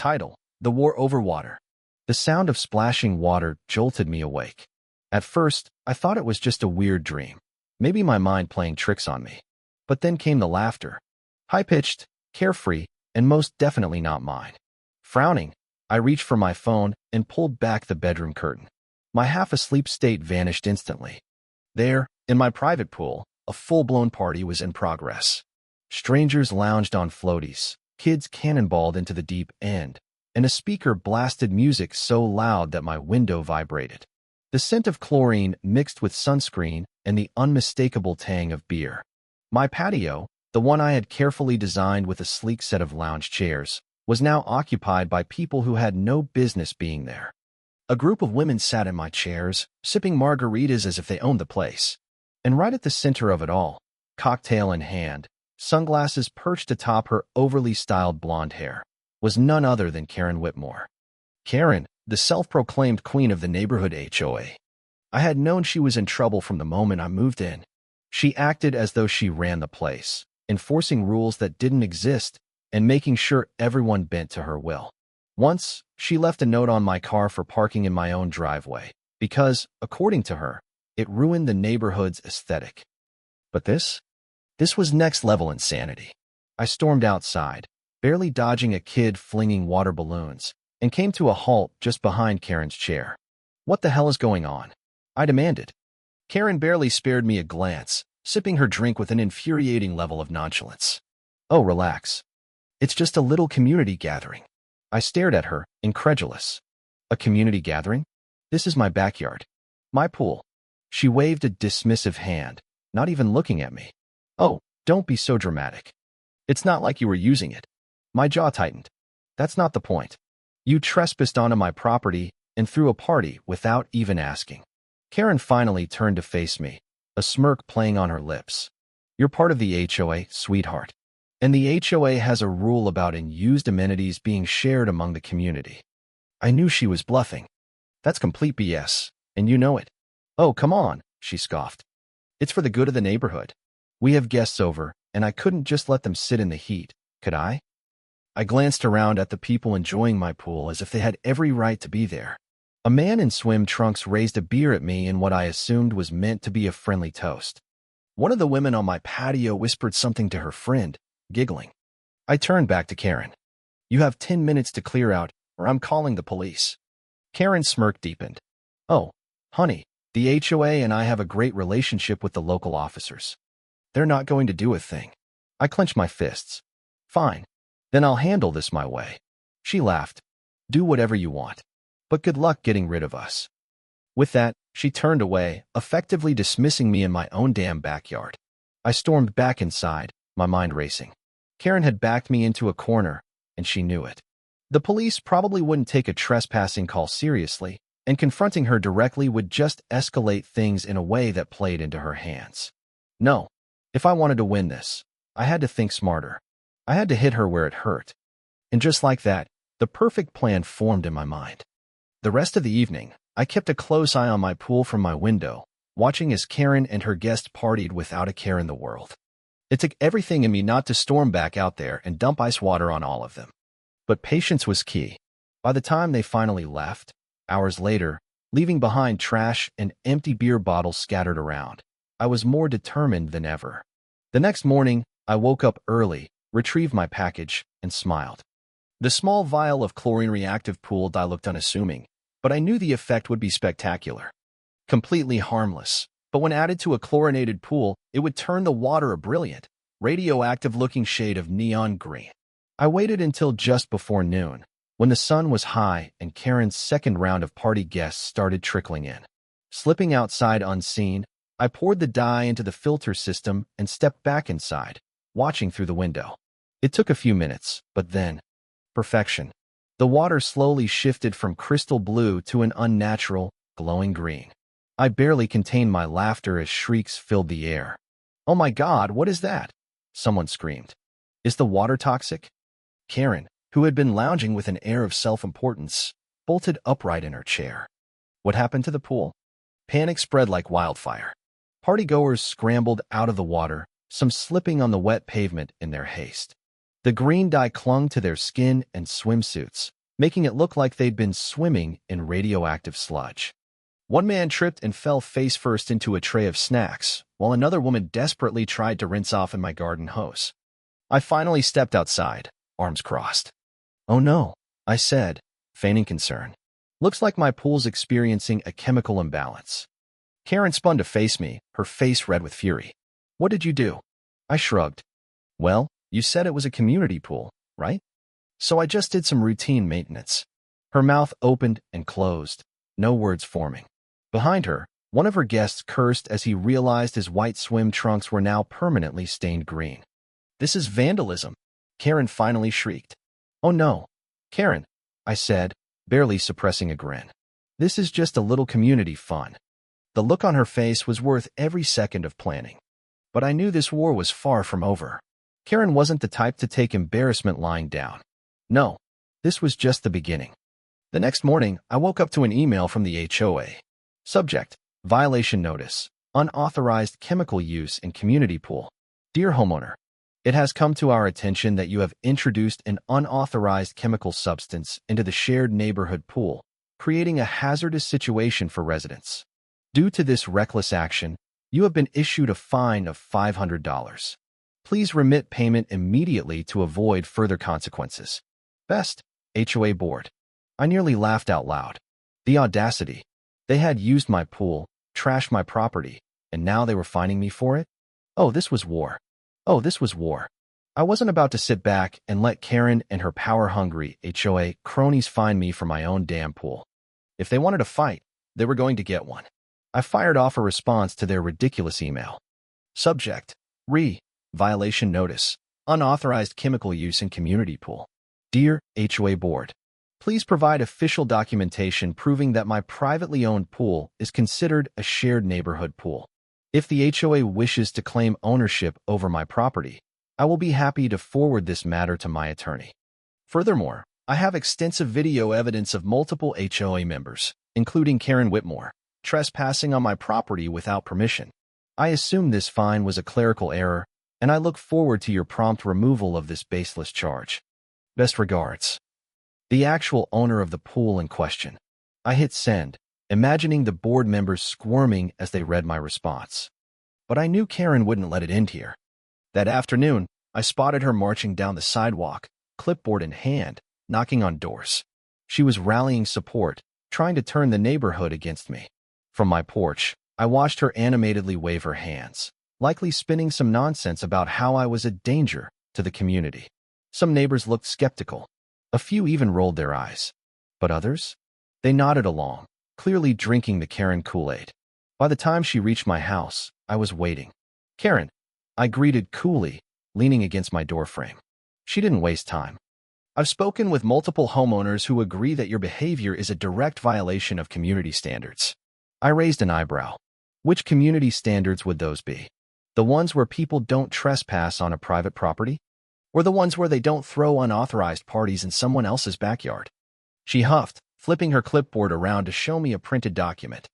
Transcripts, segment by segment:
Title: The War Over Water. The sound of splashing water jolted me awake. At first, I thought it was just a weird dream, maybe my mind playing tricks on me. But then came the laughter. High-pitched, carefree, and most definitely not mine. Frowning, I reached for my phone and pulled back the bedroom curtain. My half-asleep state vanished instantly. There, in my private pool, a full-blown party was in progress. Strangers lounged on floaties, kids cannonballed into the deep end, and a speaker blasted music so loud that my window vibrated. The scent of chlorine mixed with sunscreen and the unmistakable tang of beer. My patio, the one I had carefully designed with a sleek set of lounge chairs, was now occupied by people who had no business being there. A group of women sat in my chairs, sipping margaritas as if they owned the place. And right at the center of it all, cocktail in hand, sunglasses perched atop her overly styled blonde hair, was none other than Karen Whitmore. Karen, the self-proclaimed queen of the neighborhood HOA. I had known she was in trouble from the moment I moved in. She acted as though she ran the place, enforcing rules that didn't exist and making sure everyone bent to her will. Once, she left a note on my car for parking in my own driveway because, according to her, it ruined the neighborhood's aesthetic. But this was next-level insanity. I stormed outside, barely dodging a kid flinging water balloons, and came to a halt just behind Karen's chair. "What the hell is going on?" I demanded. Karen barely spared me a glance, sipping her drink with an infuriating level of nonchalance. "Oh, relax. It's just a little community gathering." I stared at her, incredulous. "A community gathering? This is my backyard. My pool." She waved a dismissive hand, not even looking at me. "Oh, don't be so dramatic. It's not like you were using it." My jaw tightened. "That's not the point. You trespassed onto my property and threw a party without even asking." Karen finally turned to face me, a smirk playing on her lips. "You're part of the HOA, sweetheart. And the HOA has a rule about unused amenities being shared among the community." I knew she was bluffing. "That's complete BS, and you know it." "Oh, come on," she scoffed. "It's for the good of the neighborhood. We have guests over, and I couldn't just let them sit in the heat, could I?" I glanced around at the people enjoying my pool as if they had every right to be there. A man in swim trunks raised a beer at me in what I assumed was meant to be a friendly toast. One of the women on my patio whispered something to her friend, giggling. I turned back to Karen. "You have 10 minutes to clear out, or I'm calling the police." Karen's smirk deepened. "Oh, honey, the HOA and I have a great relationship with the local officers. They're not going to do a thing." I clenched my fists. "Fine. Then I'll handle this my way." She laughed. "Do whatever you want. But good luck getting rid of us." With that, she turned away, effectively dismissing me in my own damn backyard. I stormed back inside, my mind racing. Karen had backed me into a corner, and she knew it. The police probably wouldn't take a trespassing call seriously, and confronting her directly would just escalate things in a way that played into her hands. No, if I wanted to win this, I had to think smarter. I had to hit her where it hurt. And just like that, the perfect plan formed in my mind. The rest of the evening, I kept a close eye on my pool from my window, watching as Karen and her guest partied without a care in the world. It took everything in me not to storm back out there and dump ice water on all of them. But patience was key. By the time they finally left, hours later, leaving behind trash and empty beer bottles scattered around, I was more determined than ever. The next morning, I woke up early, retrieved my package, and smiled. The small vial of chlorine-reactive pool dye looked unassuming, but I knew the effect would be spectacular. Completely harmless, but when added to a chlorinated pool, it would turn the water a brilliant, radioactive-looking shade of neon green. I waited until just before noon, when the sun was high and Karen's second round of party guests started trickling in. Slipping outside unseen, I poured the dye into the filter system and stepped back inside, watching through the window. It took a few minutes, but then, perfection. The water slowly shifted from crystal blue to an unnatural, glowing green. I barely contained my laughter as shrieks filled the air. "Oh my God, what is that?" someone screamed. "Is the water toxic?" Karen, who had been lounging with an air of self-importance, bolted upright in her chair. What happened to the pool? Panic spread like wildfire. Partygoers scrambled out of the water, some slipping on the wet pavement in their haste. The green dye clung to their skin and swimsuits, making it look like they'd been swimming in radioactive sludge. One man tripped and fell face first into a tray of snacks, while another woman desperately tried to rinse off in my garden hose. I finally stepped outside, arms crossed. "Oh no," I said, feigning concern. "Looks like my pool's experiencing a chemical imbalance." Karen spun to face me, her face red with fury. "What did you do?" I shrugged. "Well, you said it was a community pool, right? So I just did some routine maintenance." Her mouth opened and closed, no words forming. Behind her, one of her guests cursed as he realized his white swim trunks were now permanently stained green. "This is vandalism," Karen finally shrieked. "Oh no, Karen," I said, barely suppressing a grin. "This is just a little community fun." The look on her face was worth every second of planning. But I knew this war was far from over. Karen wasn't the type to take embarrassment lying down. No, this was just the beginning. The next morning, I woke up to an email from the HOA. Subject: Violation Notice. Unauthorized chemical use in community pool. Dear homeowner, it has come to our attention that you have introduced an unauthorized chemical substance into the shared neighborhood pool, creating a hazardous situation for residents. Due to this reckless action, you have been issued a fine of $500. Please remit payment immediately to avoid further consequences. Best, HOA Board. I nearly laughed out loud. The audacity. They had used my pool, trashed my property, and now they were fining me for it? Oh, this was war. Oh, this was war. I wasn't about to sit back and let Karen and her power-hungry HOA cronies fine me for my own damn pool. If they wanted to fight, they were going to get one. I fired off a response to their ridiculous email. Subject: Violation Notice. Unauthorized chemical use in community pool. Dear HOA Board, please provide official documentation proving that my privately owned pool is considered a shared neighborhood pool. If the HOA wishes to claim ownership over my property, I will be happy to forward this matter to my attorney. Furthermore, I have extensive video evidence of multiple HOA members, including Karen Whitmore, trespassing on my property without permission. I assume this fine was a clerical error, and I look forward to your prompt removal of this baseless charge. Best regards. The actual owner of the pool in question. I hit send, imagining the board members squirming as they read my response. But I knew Karen wouldn't let it end here. That afternoon, I spotted her marching down the sidewalk, clipboard in hand, knocking on doors. She was rallying support, trying to turn the neighborhood against me. From my porch, I watched her animatedly wave her hands, likely spinning some nonsense about how I was a danger to the community. Some neighbors looked skeptical. A few even rolled their eyes. But others? They nodded along, clearly drinking the Karen Kool-Aid. By the time she reached my house, I was waiting. "Karen," I greeted coolly, leaning against my doorframe. She didn't waste time. "I've spoken with multiple homeowners who agree that your behavior is a direct violation of community standards." I raised an eyebrow. Which community standards would those be? The ones where people don't trespass on a private property? Or the ones where they don't throw unauthorized parties in someone else's backyard? She huffed, flipping her clipboard around to show me a printed document.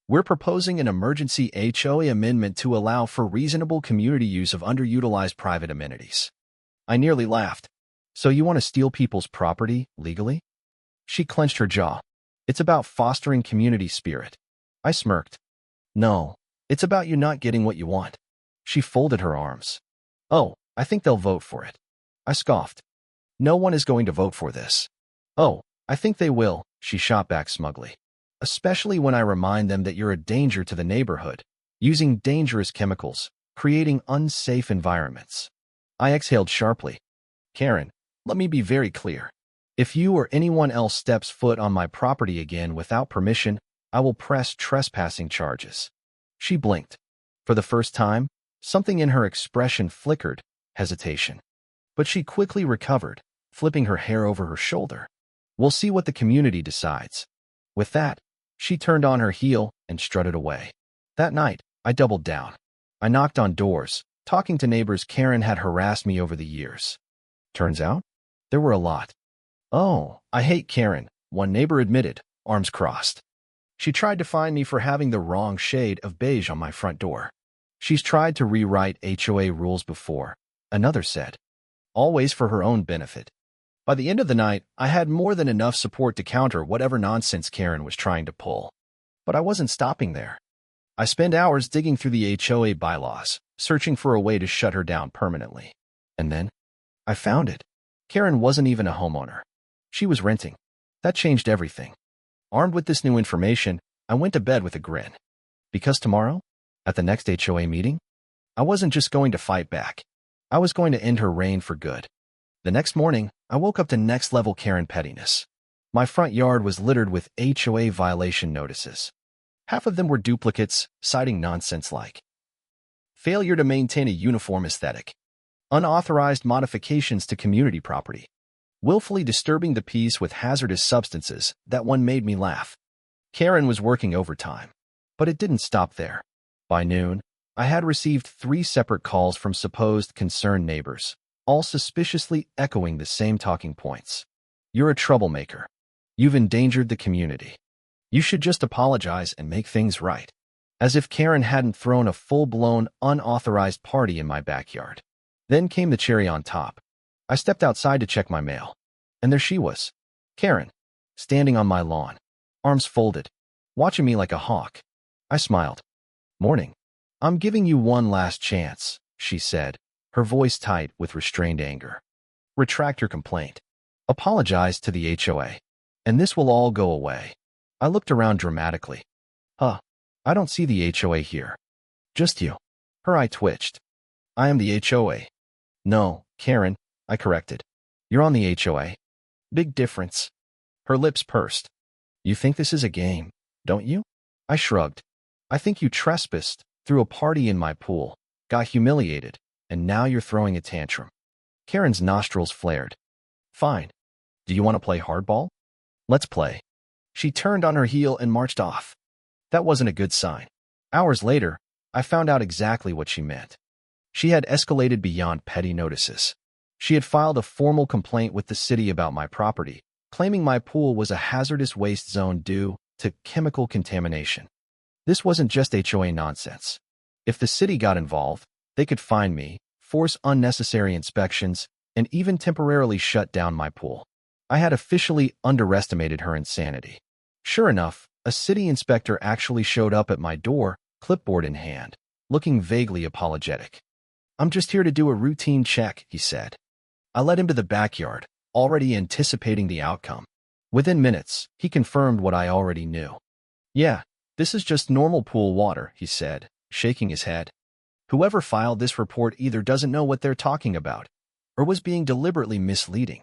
"We're proposing an emergency HOA amendment to allow for reasonable community use of underutilized private amenities." I nearly laughed. "So you want to steal people's property legally?" She clenched her jaw. "It's about fostering community spirit." I smirked. "No, it's about you not getting what you want." She folded her arms. "Oh, I think they'll vote for it." I scoffed. "No one is going to vote for this." "Oh, I think they will," she shot back smugly. "Especially when I remind them that you're a danger to the neighborhood, using dangerous chemicals, creating unsafe environments." I exhaled sharply. "Karen, let me be very clear. If you or anyone else steps foot on my property again without permission, I will press trespassing charges." She blinked. For the first time, something in her expression flickered, hesitation. But she quickly recovered, flipping her hair over her shoulder. "We'll see what the community decides." With that, she turned on her heel and strutted away. That night, I doubled down. I knocked on doors, talking to neighbors Karen had harassed me over the years. Turns out, there were a lot. "Oh, I hate Karen," one neighbor admitted, arms crossed. "She tried to fine me for having the wrong shade of beige on my front door. She's tried to rewrite HOA rules before," another said. always for her own benefit. By the end of the night, I had more than enough support to counter whatever nonsense Karen was trying to pull. But I wasn't stopping there. I spent hours digging through the HOA bylaws, searching for a way to shut her down permanently. And then, I found it. Karen wasn't even a homeowner. She was renting. That changed everything. Armed with this new information, I went to bed with a grin. Because tomorrow, at the next HOA meeting, I wasn't just going to fight back. I was going to end her reign for good. The next morning, I woke up to next-level Karen pettiness. My front yard was littered with HOA violation notices. Half of them were duplicates, citing nonsense like failure to maintain a uniform aesthetic, unauthorized modifications to community property, willfully disturbing the peace with hazardous substances. That one made me laugh. Karen was working overtime, but it didn't stop there. By noon, I had received 3 separate calls from supposed concerned neighbors, all suspiciously echoing the same talking points. You're a troublemaker. You've endangered the community. You should just apologize and make things right. As if Karen hadn't thrown a full-blown, unauthorized party in my backyard. Then came the cherry on top. I stepped outside to check my mail, and there she was, Karen, standing on my lawn, arms folded, watching me like a hawk. I smiled. Morning. I'm giving you one last chance, she said, her voice tight with restrained anger. Retract your complaint. Apologize to the HOA, and this will all go away. I looked around dramatically. I don't see the HOA here. Just you. Her eye twitched. I am the HOA. No, Karen, I corrected. You're on the HOA. Big difference. Her lips pursed. You think this is a game, don't you? I shrugged. I think you trespassed, threw a party in my pool, got humiliated, and now you're throwing a tantrum. Karen's nostrils flared. Fine. Do you want to play hardball? Let's play. She turned on her heel and marched off. That wasn't a good sign. Hours later, I found out exactly what she meant. She had escalated beyond petty notices. She had filed a formal complaint with the city about my property, claiming my pool was a hazardous waste zone due to chemical contamination. This wasn't just HOA nonsense. If the city got involved, they could fine me, force unnecessary inspections, and even temporarily shut down my pool. I had officially underestimated her insanity. Sure enough, a city inspector actually showed up at my door, clipboard in hand, looking vaguely apologetic. I'm just here to do a routine check, he said. I led him to the backyard, already anticipating the outcome. Within minutes, he confirmed what I already knew. Yeah, this is just normal pool water, he said, shaking his head. Whoever filed this report either doesn't know what they're talking about, or was being deliberately misleading.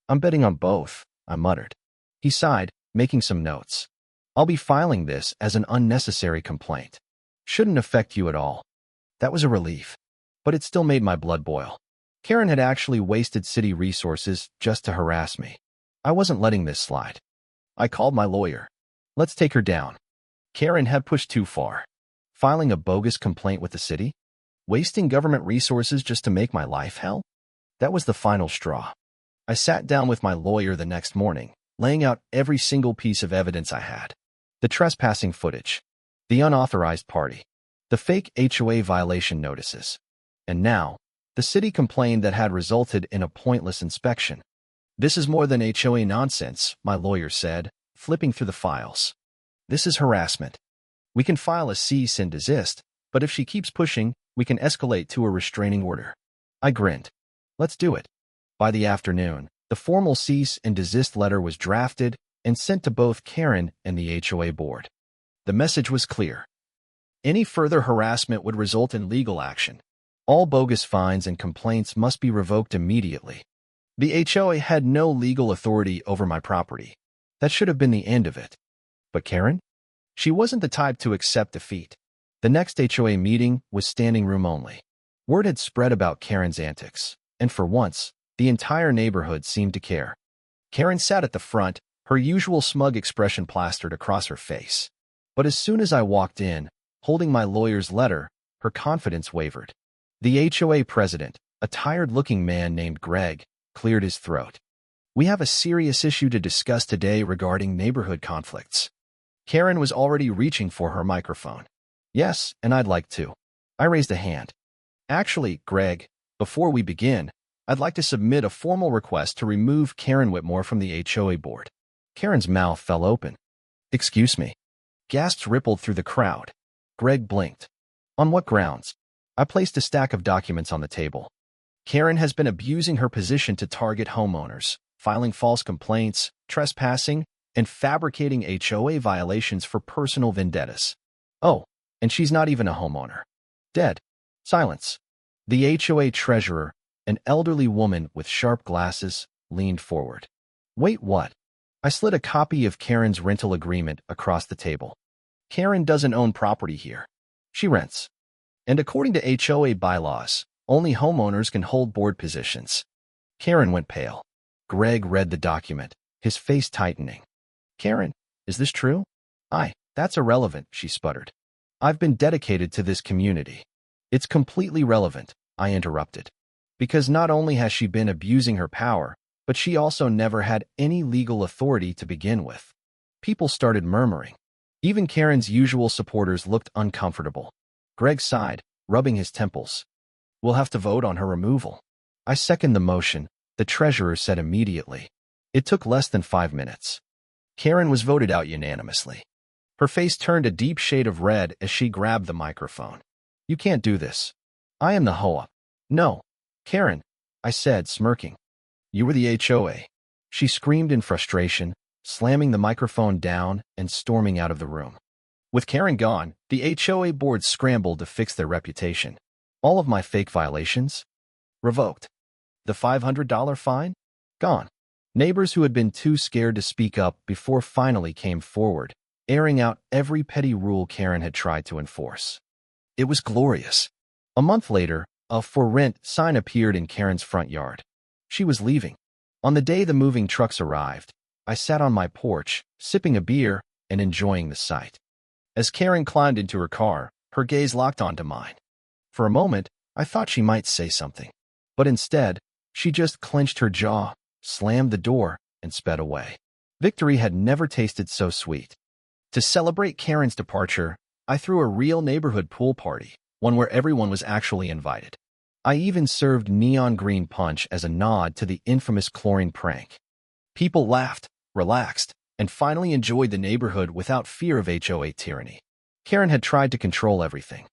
I'm betting on both, I muttered. He sighed, making some notes. I'll be filing this as an unnecessary complaint. Shouldn't affect you at all. That was a relief, but it still made my blood boil. Karen had actually wasted city resources just to harass me. I wasn't letting this slide. I called my lawyer. Let's take her down. Karen had pushed too far. Filing a bogus complaint with the city? Wasting government resources just to make my life hell? That was the final straw. I sat down with my lawyer the next morning, laying out every single piece of evidence I had. The trespassing footage, the unauthorized party, the fake HOA violation notices. And now, the city complained that had resulted in a pointless inspection. This is more than HOA nonsense, my lawyer said, flipping through the files. This is harassment. We can file a cease and desist, but if she keeps pushing, we can escalate to a restraining order. I grinned. Let's do it. By the afternoon, the formal cease and desist letter was drafted and sent to both Karen and the HOA board. The message was clear. Any further harassment would result in legal action. All bogus fines and complaints must be revoked immediately. The HOA had no legal authority over my property. That should have been the end of it. But Karen? She wasn't the type to accept defeat. The next HOA meeting was standing room only. Word had spread about Karen's antics, and for once, the entire neighborhood seemed to care. Karen sat at the front, her usual smug expression plastered across her face. But as soon as I walked in, holding my lawyer's letter, her confidence wavered. The HOA president, a tired-looking man named Greg, cleared his throat. We have a serious issue to discuss today regarding neighborhood conflicts. Karen was already reaching for her microphone. Yes, and I'd like to. I raised a hand. Actually, Greg, before we begin, I'd like to submit a formal request to remove Karen Whitmore from the HOA board. Karen's mouth fell open. Excuse me. Gasps rippled through the crowd. Greg blinked. On what grounds? I placed a stack of documents on the table. Karen has been abusing her position to target homeowners, filing false complaints, trespassing, and fabricating HOA violations for personal vendettas. Oh, and she's not even a homeowner. Dead. Silence. The HOA treasurer, an elderly woman with sharp glasses, leaned forward. Wait, what? I slid a copy of Karen's rental agreement across the table. Karen doesn't own property here. She rents. And according to HOA bylaws, only homeowners can hold board positions. Karen went pale. Greg read the document, his face tightening. Karen, is this true? That's irrelevant, she sputtered. I've been dedicated to this community. It's completely relevant, I interrupted. Because not only has she been abusing her power, but she also never had any legal authority to begin with. People started murmuring. Even Karen's usual supporters looked uncomfortable. Greg sighed, rubbing his temples. We'll have to vote on her removal. I second the motion, the treasurer said immediately. It took less than 5 minutes. Karen was voted out unanimously. Her face turned a deep shade of red as she grabbed the microphone. You can't do this. I am the HOA. No. Karen, I said, smirking. You were the HOA. She screamed in frustration, slamming the microphone down and storming out of the room. With Karen gone, the HOA board scrambled to fix their reputation. All of my fake violations? Revoked. The $500 fine? Gone. Neighbors who had been too scared to speak up before finally came forward, airing out every petty rule Karen had tried to enforce. It was glorious. A month later, a for rent sign appeared in Karen's front yard. She was leaving. On the day the moving trucks arrived, I sat on my porch, sipping a beer and enjoying the sight. As Karen climbed into her car, her gaze locked onto mine. For a moment, I thought she might say something. But instead, she just clenched her jaw, slammed the door, and sped away. Victory had never tasted so sweet. To celebrate Karen's departure, I threw a real neighborhood pool party, one where everyone was actually invited. I even served neon green punch as a nod to the infamous chlorine prank. People laughed, relaxed, and finally enjoyed the neighborhood without fear of HOA tyranny. Karen had tried to control everything.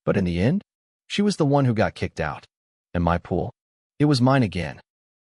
But in the end, she was the one who got kicked out. And my pool? It was mine again.